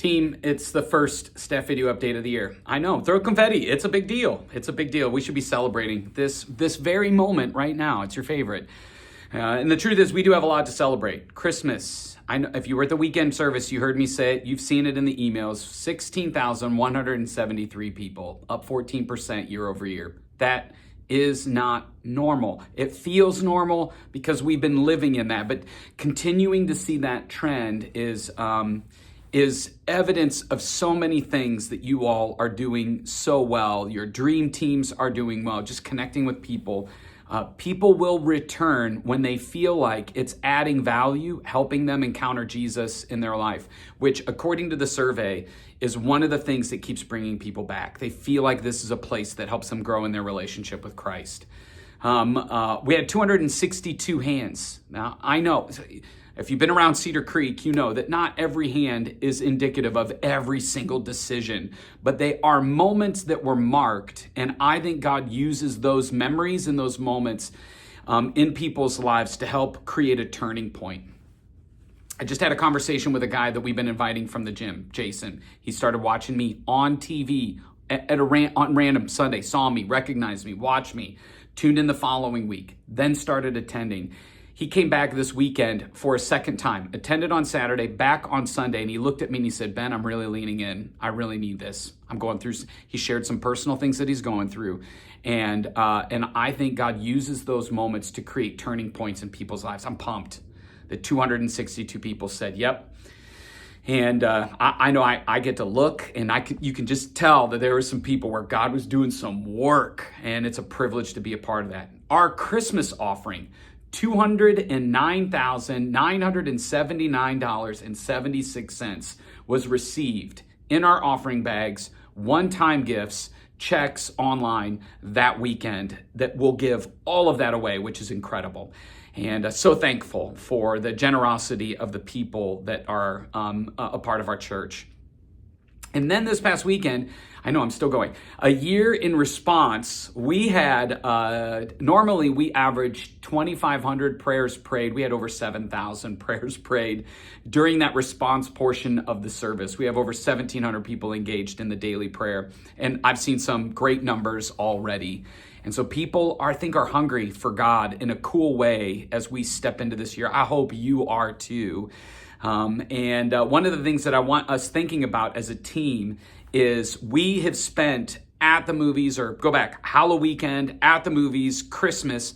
Team, it's the first Staff Video update of the year. I know, throw confetti. It's a big deal. It's a big deal. We should be celebrating this very moment right now. It's your favorite. And the truth is, we do have a lot to celebrate. Christmas. I know if you were at the weekend service, you heard me say it. You've seen it in the emails. 16,173 people, up 14% year over year. That is not normal. It feels normal because we've been living in that, but continuing to see that trend is evidence of so many things that you all are doing so well. Your dream teams are doing well, just connecting with people. People will return when they feel like it's adding value, helping them encounter Jesus in their life, which according to the survey is one of the things that keeps bringing people back. They feel like this is a place that helps them grow in their relationship with Christ. We had 262 hands. Now, I know if you've been around Cedar Creek, you know that not every hand is indicative of every single decision, but they are moments that were marked. And I think God uses those memories and those moments in people's lives to help create a turning point. I just had a conversation with a guy that we've been inviting from the gym, Jason. He started watching me on TV on random Sunday, saw me, recognized me, watched me, tuned in the following week, then started attending. He came back this weekend for a second time, attended on Saturday, back on Sunday, and he looked at me and he said, Ben, I'm really leaning in. I really need this. I'm going through, he shared some personal things that he's going through. And I think God uses those moments to create turning points in people's lives. I'm pumped that 262 people said, yep. And I know I get to look and you can just tell that there were some people where God was doing some work, and it's a privilege to be a part of that. Our Christmas offering, $209,979.76 was received in our offering bags, one-time gifts, checks online that weekend that will give all of that away, which is incredible. And so thankful for the generosity of the people that are a part of our church. And then this past weekend, I know I'm still going, a year in response, we had, normally we average 2,500 prayers prayed. We had over 7,000 prayers prayed during that response portion of the service. We have over 1,700 people engaged in the daily prayer. And I've seen some great numbers already. And so people I think are hungry for God in a cool way as we step into this year. I hope you are too. And one of the things that I want us thinking about as a team is we have spent at the movies, or go back, Halloween weekend, at the movies, Christmas,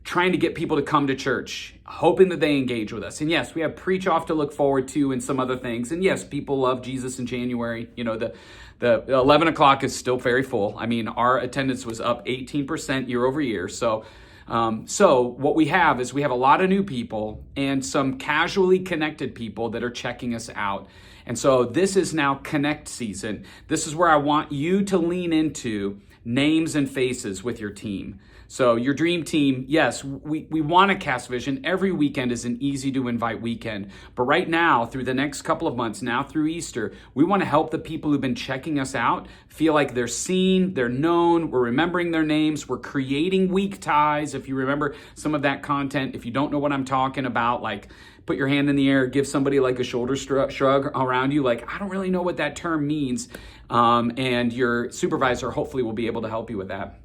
trying to get people to come to church, hoping that they engage with us. And yes, we have Preach Off to look forward to and some other things. And yes, people love Jesus in January. You know, the 11 o'clock is still very full. I mean, our attendance was up 18% year over year. So what we have is we have a lot of new people and some casually connected people that are checking us out. And so this is now Connect season. This is where I want you to lean into names and faces with your team. So your dream team, yes, we want to cast vision. Every weekend is an easy to invite weekend. But right now, through the next couple of months, now through Easter, we want to help the people who've been checking us out feel like they're seen, they're known, we're remembering their names, we're creating week ties. If you remember some of that content, if you don't know what I'm talking about, like put your hand in the air, give somebody like a shoulder shrug around you, like, I don't really know what that term means. And your supervisor hopefully will be able to help you with that.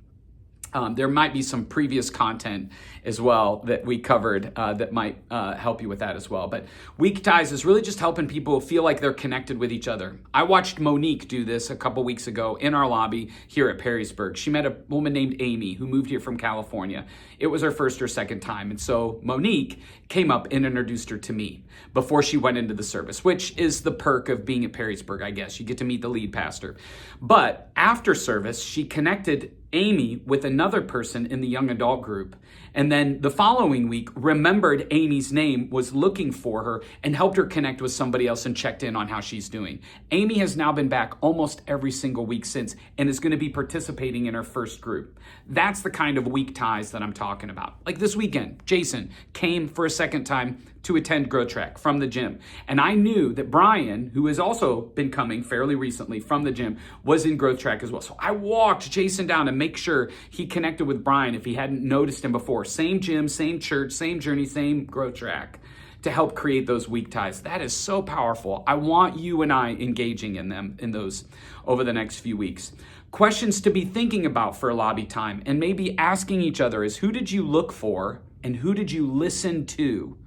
There might be some previous content as well that we covered that might help you with that as well. But Week Ties is really just helping people feel like they're connected with each other. I watched Monique do this a couple weeks ago in our lobby here at Perrysburg. She met a woman named Amy who moved here from California. It was her first or second time. And so Monique came up and introduced her to me before she went into the service, which is the perk of being at Perrysburg, I guess. You get to meet the lead pastor. But after service, she connected Amy with another person in the young adult group. And then the following week, remembered Amy's name, was looking for her, and helped her connect with somebody else and checked in on how she's doing. Amy has now been back almost every single week since, and is going to be participating in her first group. That's the kind of week ties that I'm talking about. Like this weekend, Jason came for a second time to attend Growth Track from the gym. And I knew that Brian, who has also been coming fairly recently from the gym, was in Growth Track as well. So I walked Jason down to make sure he connected with Brian if he hadn't noticed him before. Same gym, same church, same journey, same Growth Track. to help create those weak ties. That is so powerful. I want you and I engaging in those over the next few weeks. Questions to be thinking about for lobby time and maybe asking each other is, who did you look for and who did you listen to?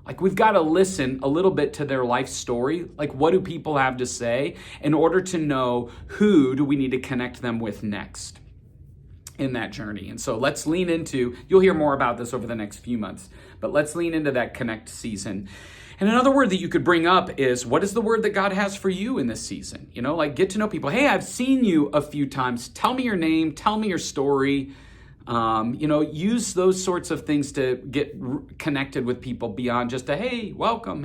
Like, we've got to listen a little bit to their life story. Like, what do people have to say in order to know who do we need to connect them with next in that journey? And so let's lean into, you'll hear more about this over the next few months, but let's lean into that connect season. And another word that you could bring up is, what is the word that God has for you in this season? You know, like, get to know people. Hey, I've seen you a few times. Tell me your name. Tell me your story. Use those sorts of things to get connected with people beyond just a, hey, welcome.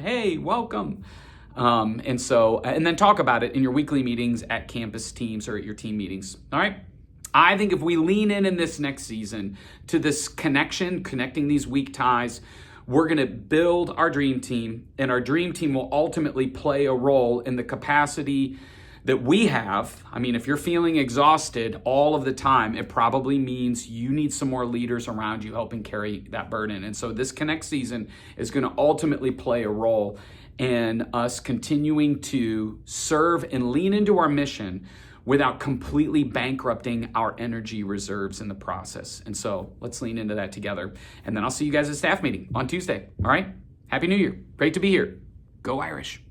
And then talk about it in your weekly meetings at campus teams or at your team meetings. All right. I think if we lean in this next season to this connecting these weak ties, we're going to build our dream team, and our dream team will ultimately play a role in the capacity that we have. I mean, if you're feeling exhausted all of the time, it probably means you need some more leaders around you helping carry that burden. And so this Connect season is going to ultimately play a role in us continuing to serve and lean into our mission without completely bankrupting our energy reserves in the process. And so let's lean into that together. And then I'll see you guys at staff meeting on Tuesday. All right? Happy New Year. Great to be here. Go Irish.